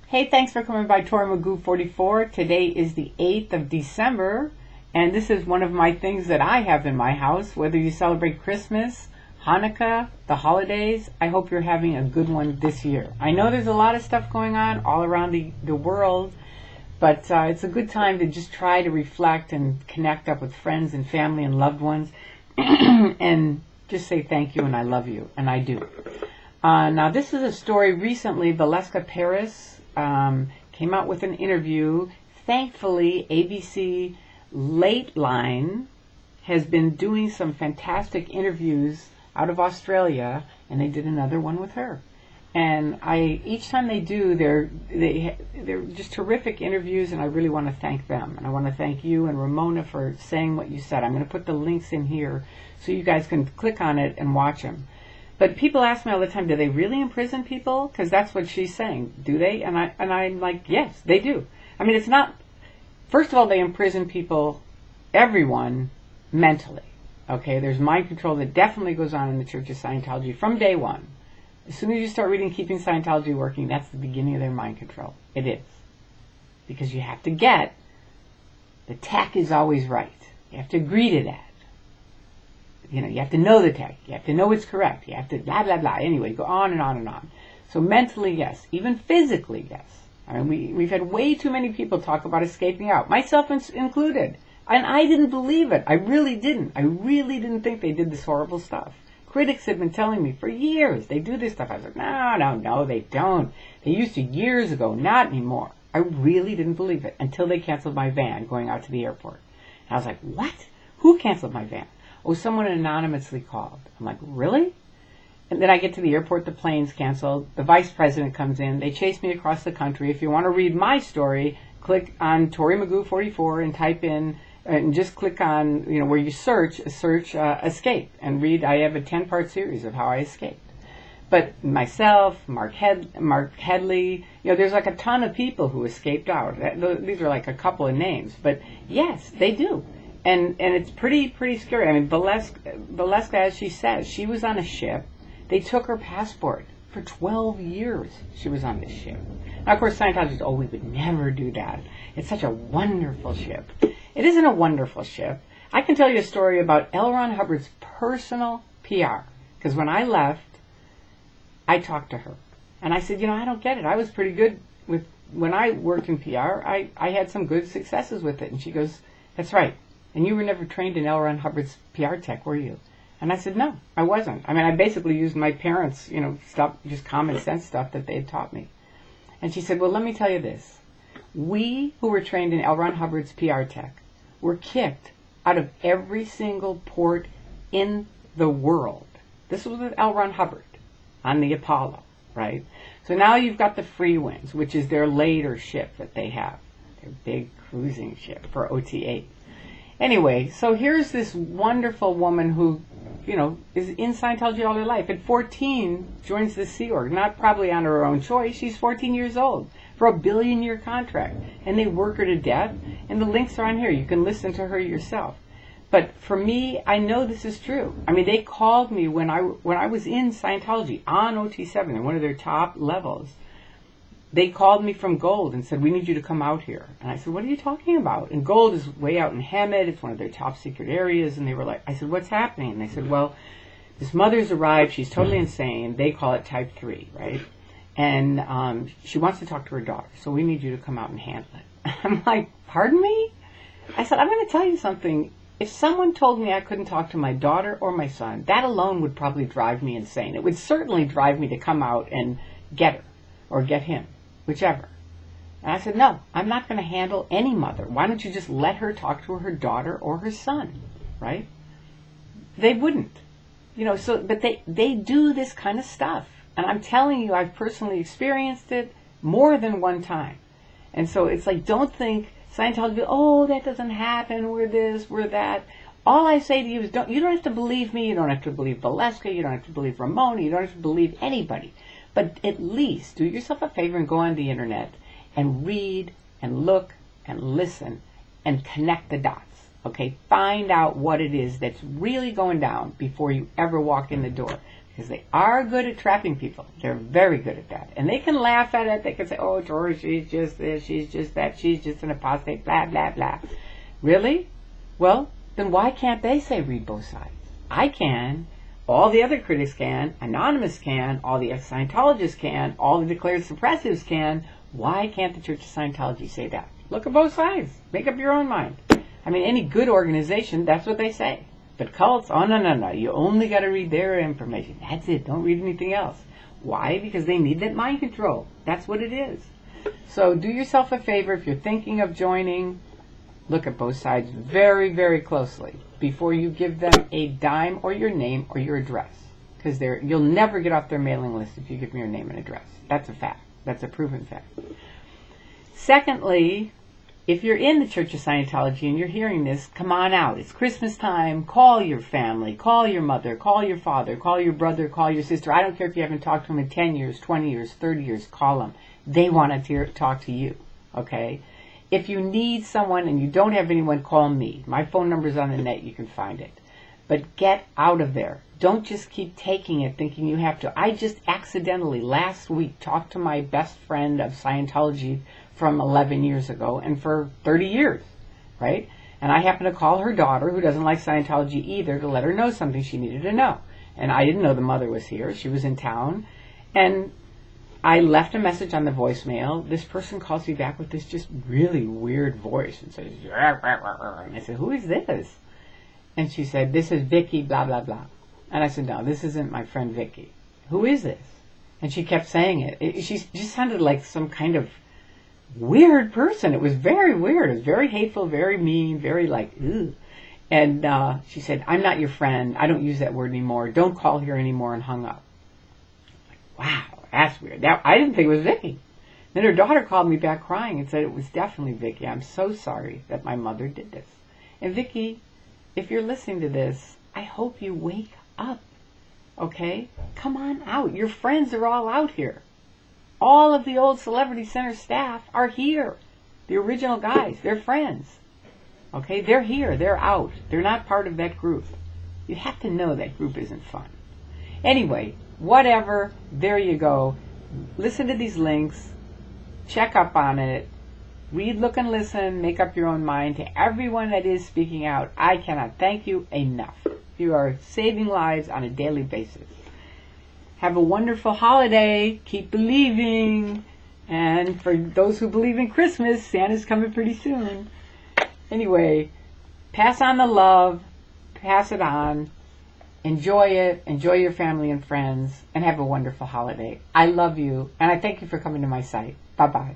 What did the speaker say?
Hey, thanks for coming by Tory Magoo 44. Today is the 8th of December, and this is one of my things that I have in my house. Whether you celebrate Christmas, Hanukkah, the holidays, I hope you're having a good one this year. I know there's a lot of stuff going on all around the world, but it's a good time to just try to reflect and connect up with friends and family and loved ones and just say thank you and I love you, and I do. Now, this is a story recently. Valeska came out with an interview. Thankfully, ABC Late Line has been doing some fantastic interviews out of Australia, and they did another one with her. And each time they do, they're just terrific interviews, and I really want to thank them. And I want to thank you and Ramona for saying what you said. I'm going to put the links in here so you guys can click on it and watch them. But people ask me all the time, do they really imprison people? Because that's what she's saying. Do they? And I'm like, yes, they do. I mean, it's not, first of all, they imprison people, everyone, mentally. Okay, there's mind control that definitely goes on in the Church of Scientology from day one. As soon as you start reading Keeping Scientology Working, that's the beginning of their mind control. It is. Because you have to get, the tech is always right. You have to agree to that. You know, you have to know the tech. You have to know it's correct. You have to blah, blah, blah. Anyway, go on and on and on. So mentally, yes. Even physically, yes. I mean, we've had way too many people talk about escaping out, myself included. And I didn't believe it. I really didn't. I really didn't think they did this horrible stuff. Critics had been telling me for years they do this stuff. I was like, no, they don't. They used to years ago, not anymore. I really didn't believe it until they canceled my van going out to the airport. And I was like, what? Who canceled my van? Oh, someone anonymously called. I'm like, really? And then I get to the airport, the plane's canceled, the vice president comes in, they chase me across the country. If you want to read my story, click on Tory Magoo 44 and type in, and just click on, where you search escape, and read. I have a 10-part series of how I escaped. But myself, Mark Headley, there's like a ton of people who escaped out. These are like a couple of names, but yes, they do. And it's pretty scary. I mean, Valeska, as she says, she was on a ship. They took her passport. For 12 years, she was on this ship. Now, of course, Scientologists, we would never do that. It's such a wonderful ship. It isn't a wonderful ship. I can tell you a story about L. Ron Hubbard's personal PR. Because when I left, I talked to her. And I said, I don't get it. I was pretty good with, when I worked in PR, I had some good successes with it. And she goes, that's right. And you were never trained in L. Ron Hubbard's PR tech, were you? And I said, no, I wasn't. I mean, I basically used my parents', stuff, just common sense stuff that they had taught me. And she said, well, let me tell you this. We who were trained in L. Ron Hubbard's PR tech were kicked out of every single port in the world. This was with L. Ron Hubbard on the Apollo, right? So now you've got the Free Winds, which is their later ship that they have, their big cruising ship for OT8. Anyway, so here's this wonderful woman who, is in Scientology all her life. At 14, joins the Sea Org, not probably on her own choice. She's 14 years old for a billion-year contract. And they work her to death. And the links are on here. You can listen to her yourself. But for me, I know this is true. I mean, they called me when I was in Scientology on OT7, in one of their top levels. They called me from Gold and said, we need you to come out here. And I said, what are you talking about? And Gold is way out in Hamed. It's one of their top secret areas. And they were like, I said, what's happening? And they said, well, this mother's arrived. She's totally insane. They call it type 3, right? And she wants to talk to her daughter. So we need you to come out and handle it. I'm like, pardon me? I said, I'm going to tell you something. If someone told me I couldn't talk to my daughter or my son, that alone would probably drive me insane. It would certainly drive me to come out and get her or get him. Whichever. And I said, no, I'm not going to handle any mother. Why don't you just let her talk to her daughter or her son, right? They wouldn't. But they do this kind of stuff. And I'm telling you, I've personally experienced it more than one time. And so it's like, don't think Scientology, that doesn't happen, we're this, we're that. All I say to you is, you don't have to believe me, you don't have to believe Valeska, you don't have to believe Ramona, you don't have to believe anybody. But at least do yourself a favor and go on the internet and read and look and listen and connect the dots. Okay, find out what it is that's really going down before you ever walk in the door. because they are good at trapping people. They're very good at that. And they can laugh at it. They can say, oh, Tory, she's just this, she's just that, she's just an apostate, blah, blah, blah. Really? Well, then why can't they say read both sides? I can. All the other critics can. Anonymous can. All the ex-Scientologists can. All the declared suppressives can. Why can't the Church of Scientology say that? Look at both sides. Make up your own mind. I mean, any good organization, that's what they say. But cults, oh, no. You only got to read their information. That's it. Don't read anything else. Why? Because they need that mind control. That's what it is. So do yourself a favor. If you're thinking of joining, look at both sides very, very closely before you give them a dime or your name or your address. Because you'll never get off their mailing list if you give them your name and address. That's a fact. That's a proven fact. Secondly, if you're in the Church of Scientology and you're hearing this, come on out. It's Christmas time. Call your family. Call your mother. Call your father. Call your brother. Call your sister. I don't care if you haven't talked to them in 10 years, 20 years, 30 years. Call them. They want to talk to you. Okay? If you need someone and you don't have anyone, call me. My phone number's on the net. You can find it. But get out of there. Don't just keep taking it thinking you have to. I just accidentally last week talked to my best friend of Scientology from 11 years ago and for 30 years, right? And I happened to call her daughter, who doesn't like Scientology either, to let her know something she needed to know. And I didn't know the mother was here. She was in town. And I left a message on the voicemail. This person calls me back with this just really weird voice and says, and I said, who is this? And she said, this is Vicky, blah, blah, blah. And I said, no, this isn't my friend Vicky. Who is this? And she kept saying it. She just sounded like some kind of weird person. It was very weird. It was very hateful, very mean, very like, ugh. And she said, I'm not your friend. I don't use that word anymore. Don't call here anymore, and hung up. Like, wow, that's weird. I didn't think it was Vicky. Then her daughter called me back crying and said it was definitely Vicky. I'm so sorry that my mother did this. And Vicky, if you're listening to this, I hope you wake up. Okay? Come on out. Your friends are all out here. All of the old Celebrity Center staff are here. The original guys, they're friends. Okay? They're here. They're out. They're not part of that group. You have to know that group isn't fun. Anyway, whatever. There you go. Listen to these links. Check up on it. Read, look, and listen. Make up your own mind. To everyone that is speaking out, I cannot thank you enough. You are saving lives on a daily basis. Have a wonderful holiday. Keep believing. And for those who believe in Christmas, Santa's coming pretty soon. Anyway, pass on the love. Pass it on. Enjoy it. Enjoy your family and friends. And have a wonderful holiday. I love you. And I thank you for coming to my site. Bye-bye.